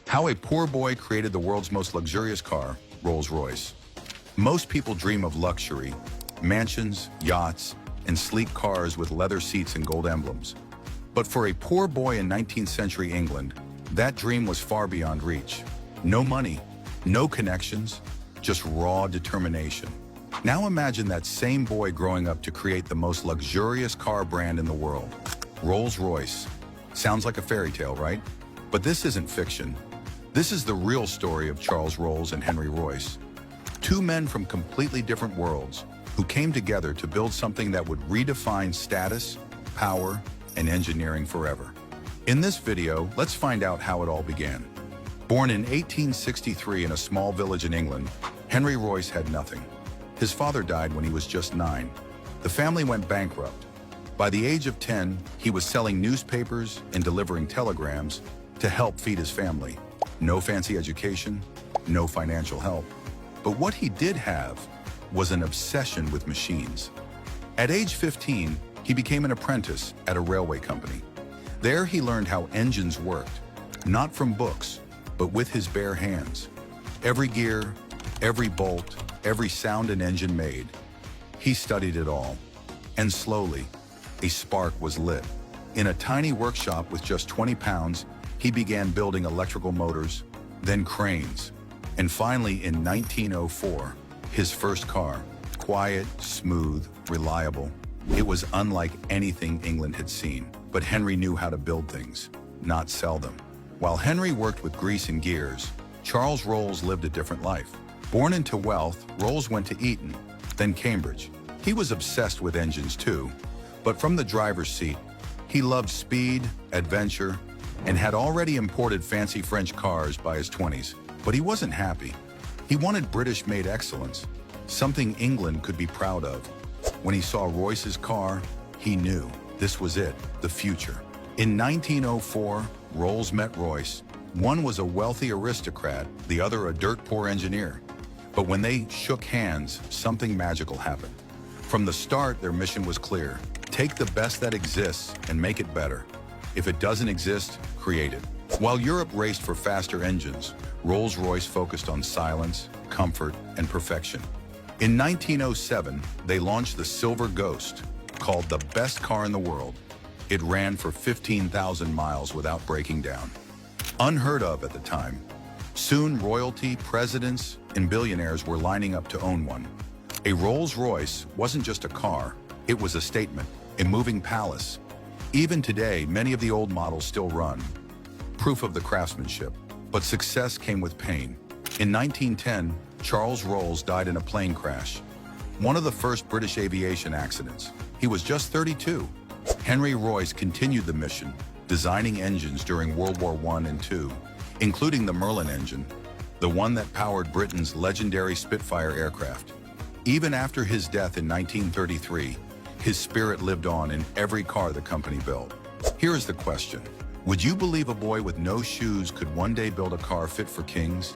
How a poor boy created the world's most luxurious car, Rolls-Royce. Most people dream of luxury, mansions, yachts, and sleek cars with leather seats and gold emblems. But for a poor boy in 19th century England, that dream was far beyond reach. No money, no connections, just raw determination. Now imagine that same boy growing up to create the most luxurious car brand in the world, Rolls-Royce. Sounds like a fairy tale, right? But this isn't fiction. This is the real story of Charles Rolls and Henry Royce. Two men from completely different worlds who came together to build something that would redefine status, power, and engineering forever. In this video, let's find out how it all began. Born in 1863 in a small village in England, Henry Royce had nothing. His father died when he was just 9. The family went bankrupt. By the age of 10, he was selling newspapers and delivering telegrams to help feed his family. No fancy education, no financial help. But what he did have was an obsession with machines. At age 15, he became an apprentice at a railway company. There he learned how engines worked, not from books, but with his bare hands. Every gear, every bolt, every sound an engine made. He studied it all. And slowly, a spark was lit. In a tiny workshop with just 20 pounds, he began building electrical motors, then cranes, and finally in 1904, his first car, quiet, smooth, reliable. It was unlike anything England had seen, but Henry knew how to build things, not sell them. While Henry worked with grease and gears, Charles Rolls lived a different life. Born into wealth, Rolls went to Eton, then Cambridge. He was obsessed with engines too, but from the driver's seat, he loved speed, adventure, and had already imported fancy French cars by his 20s. But he wasn't happy. He wanted British-made excellence, something England could be proud of. When he saw Royce's car, he knew this was it, the future. In 1904, Rolls met Royce. One was a wealthy aristocrat, the other a dirt-poor engineer. But when they shook hands, something magical happened. From the start, their mission was clear. Take the best that exists and make it better. If it doesn't exist, create it. While Europe raced for faster engines, Rolls-Royce focused on silence, comfort, and perfection. In 1907, they launched the Silver Ghost, called the best car in the world. It ran for 15,000 miles without breaking down. Unheard of at the time. Soon, royalty, presidents, and billionaires were lining up to own one. A Rolls-Royce wasn't just a car, it was a statement, a moving palace. Even today, many of the old models still run, proof of the craftsmanship. But success came with pain. In 1910, Charles Rolls died in a plane crash, one of the first British aviation accidents. He was just 32. Henry Royce continued the mission, designing engines during World War I and II, including the Merlin engine, the one that powered Britain's legendary Spitfire aircraft. Even after his death in 1933, his spirit lived on in every car the company built. Here is the question. Would you believe a boy with no shoes could one day build a car fit for kings?